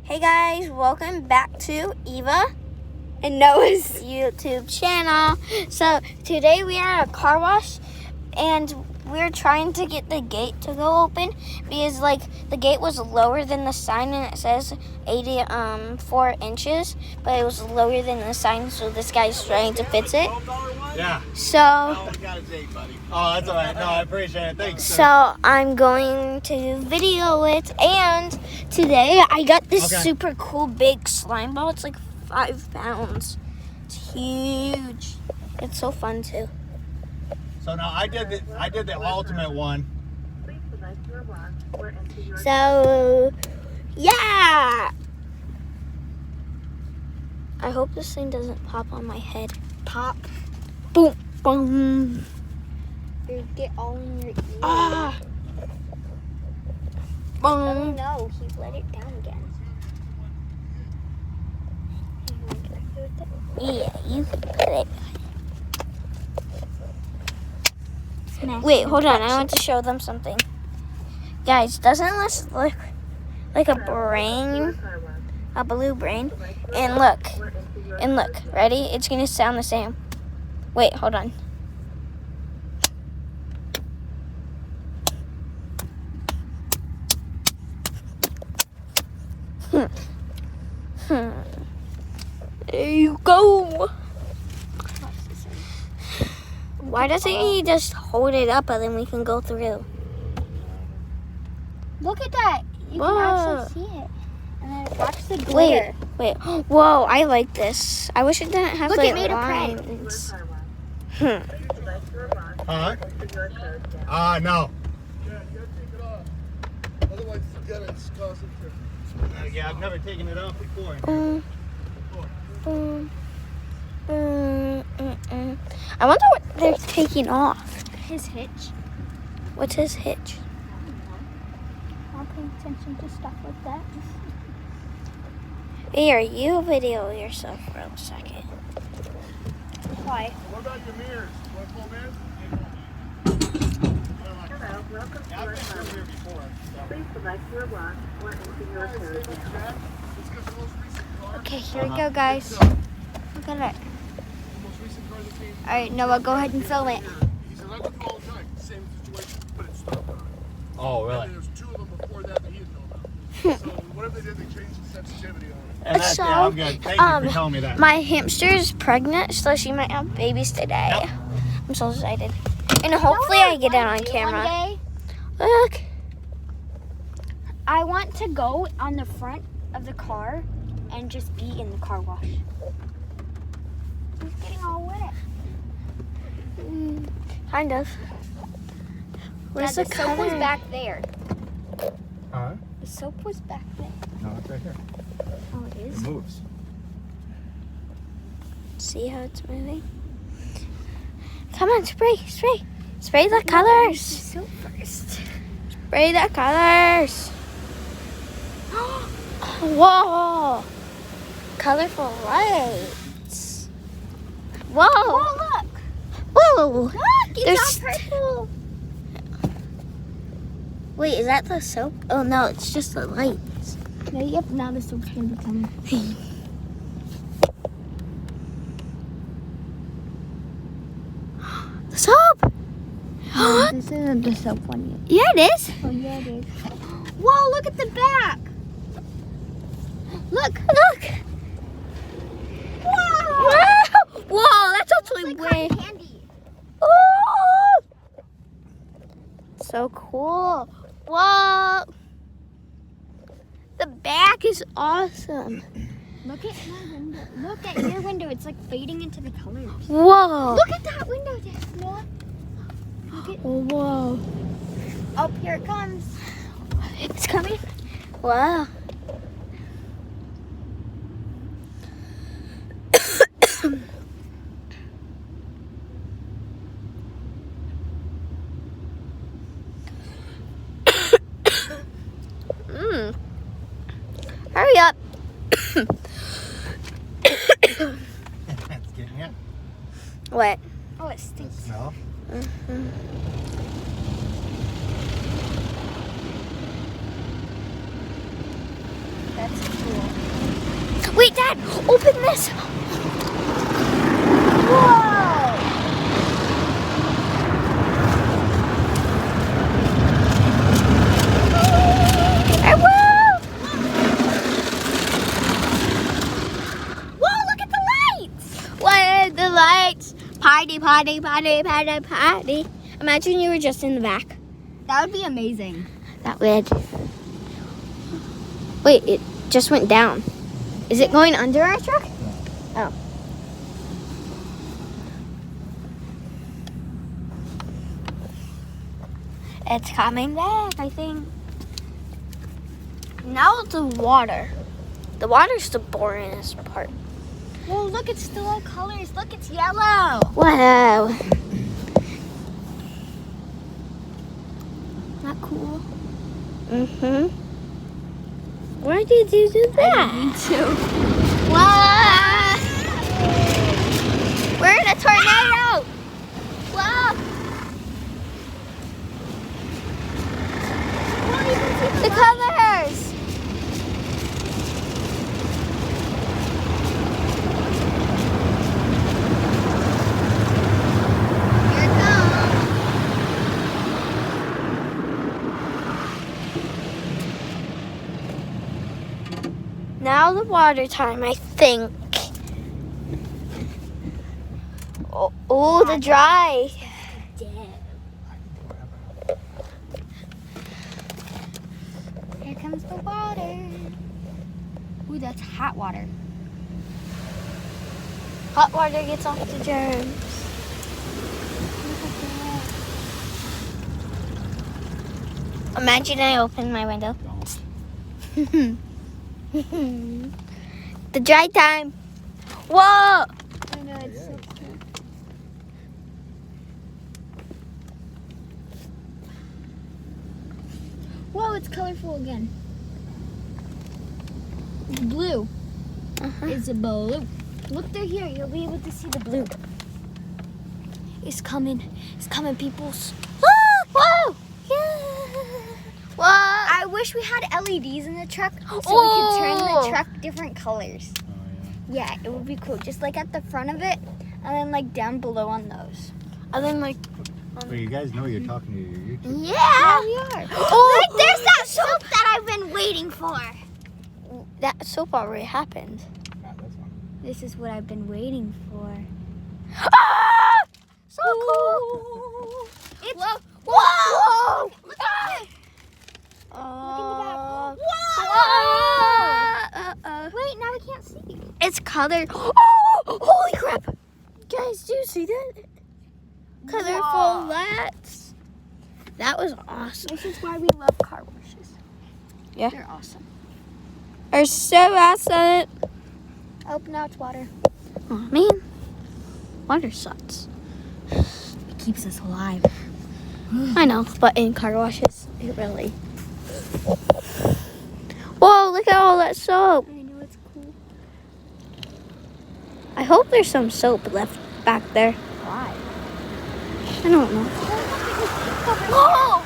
Hey guys, welcome back to Eva and Noah's YouTube channel. So today we are at a car wash and we're trying to get the gate to go open because the gate was lower than the sign and it says 84 inches, but it was lower than the sign, so this guy's trying to fix it. Yeah. So Oh, that's all right. No, I appreciate it. Thanks. So I'm going to video it, and today I got this super cool big slime ball. It's like 5 pounds. It's huge. It's so fun too. So now I did the ultimate one. So yeah. I hope this thing doesn't pop on my head. Pop. Boom. Boom. You get all in your ear. Ah. Boom. Oh no, he let it down again. Yeah, you can put it. Wait, hold on. I want to show them something. Guys, doesn't this look like a brain? A blue brain? And look. Ready? It's going to sound the same. Wait, hold on. There you go. Why doesn't he just hold it up and then we can go through? Look at that. You can actually see it. And then watch the glitter. Wait. Whoa, I like this. I wish it didn't have Look, like it made lines. Huh? No. Yeah, you gotta take it off. Otherwise, forget it. It's causing friction. Yeah, I've never taken it off before. I wonder what they're taking off. His hitch. What's his hitch? I'll pay attention to stuff like that. Here, you video yourself for a second. Why? What about your mirrors? Want to pull them in? Hello, welcome to Yeah, our I've been house. through here before. Please select your lock or enter your code now. It's because the most recent car, Okay, here we go, guys. Look at it. the most recent car that came. All right, Noah, go ahead and film it. He said, I look all the time. Same situation, but it stopped on. Oh, really? And there was 2 of them before that he had known about. So whatever they did, they changed the sensitivity on it. And that's, yeah, I'm good. Thank you for telling me that. My hamster is pregnant, so she might have babies today. Yep. I'm so excited. And hopefully I get it on camera. One day, Look. I want to go on the front of the car and just be in the car wash. He's getting all wet. Kind of. Where's Yeah, the the soap was color? back there. Huh? The soap was back there. No, it's right here. Oh, it It is? moves. See how it's moving? Come on, spray. Spray the colors. Soap first. Spray the colors. Whoa. Colorful lights. Whoa. Oh, look. Whoa. Look, There's- it's all purple. Wait, is that the soap? Oh, no, it's just the lights. Yep, now the soap's going to be coming. The soap. This isn't the soap one yet. Yeah, it is. Oh, yeah, it is. Whoa, look at the back. Look. Whoa. Wow. Whoa, that's actually It's way. like cotton candy. Oh. So cool. Whoa. The back is awesome. Look at my window. Look at your window. It's like fading into the colors. Whoa. Look at that window there, Noah. Look at. Whoa. Oh, here it comes. It's coming. Wow. Hurry up. It's getting you. What? Oh, it stinks. Smell. That's cool. Wait, Dad, open this. Whoa! I will. Whoa, look at the lights! What are the lights? Party, party, party, party, party. Imagine you were just in the back. That would be amazing. That would. Wait, it just went down. Is it going under our truck? Oh. It's coming back, I think. Now the water. The water's the boringest part. Whoa, look, it's still all colors. Look, it's yellow. Wow. Not cool. Mm-hmm. Why did you do that? Me too. Wow. We're in a tornado. Wow. The colors. Here it comes. Now the water time, I think. Oh, the dry. Here comes the water. Ooh, that's hot water. Hot water gets off the germs. Imagine I open my window. The dry time. Whoa! I know, it's so cool. Whoa, it's colorful again. It's blue. It's a blue. Look, they're here. You'll be able to see the blue. It's coming. It's coming, peoples. Ah, whoa! Yeah. Whoa! I wish we had LEDs in the truck so we could turn Oh. the truck different colors. Oh, Yeah, it would be cool. Just like at the front of it and then like down below on those. And then like, yeah. Well, you guys know you're talking to your YouTube. yeah. we are. Oh, Look, there's that soap that I've been waiting for. That soap already happened. Ah, that's one. This is what I've been waiting for. Ah! So cool. It's Whoa! Whoa! Look at it. Oh. Whoa! Wait, now we can't see. It's colored. Oh! Holy crap! Guys, do you see that? Colorful Wow. lights. That was awesome. This is why we love car washes. Yeah. They're awesome. Are so awesome. Oh, now it's water. Oh man, water sucks. It keeps us alive. I know, but in car washes, it really. Whoa! Look at all that soap. I know, it's cool. I hope there's some soap left back there. Why? I don't know. Whoa!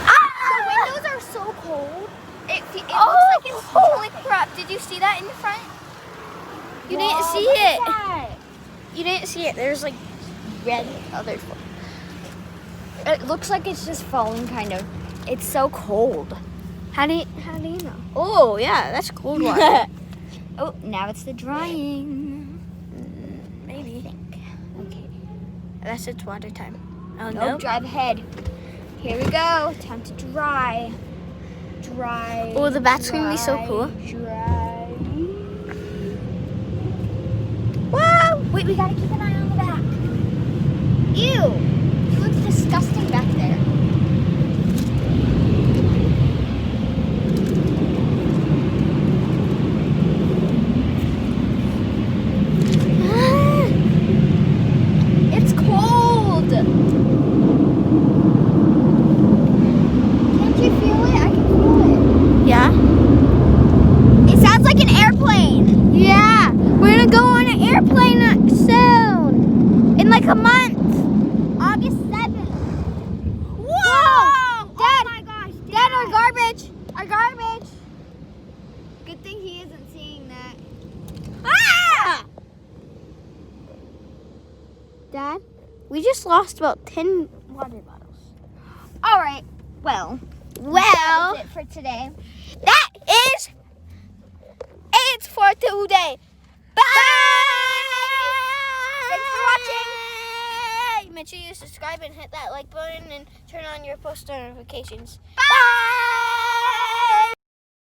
Ah! The windows are so cold. It looks Oh, like it's holy crap! Did you see that in the front? You didn't see it. You didn't see it. There's like red other. It looks like it's just falling, kind of. It's so cold. How do you know? Oh yeah, that's cold water. Oh, now it's the drying. Maybe. Okay. That's its water time. Oh Nope, no. drive ahead. Here we go. Time to dry. Dry. Oh, the bat's gonna be so dry, cool. Dry. Whoa! Wait, we gotta keep an eye on the back. Ew! It looks disgusting back there. It's cold! Can't you feel it? I can feel it. Yeah. It sounds like an airplane. Yeah. We're gonna go on an airplane soon. In like a month. August 7th. think he isn't seeing that. Ah! Dad, we just lost about 10 water bottles. All right. Well, Well, that's it for today. that is it for today. Bye! Thanks for watching. Make sure you subscribe and hit that like button and turn on your post notifications. Bye.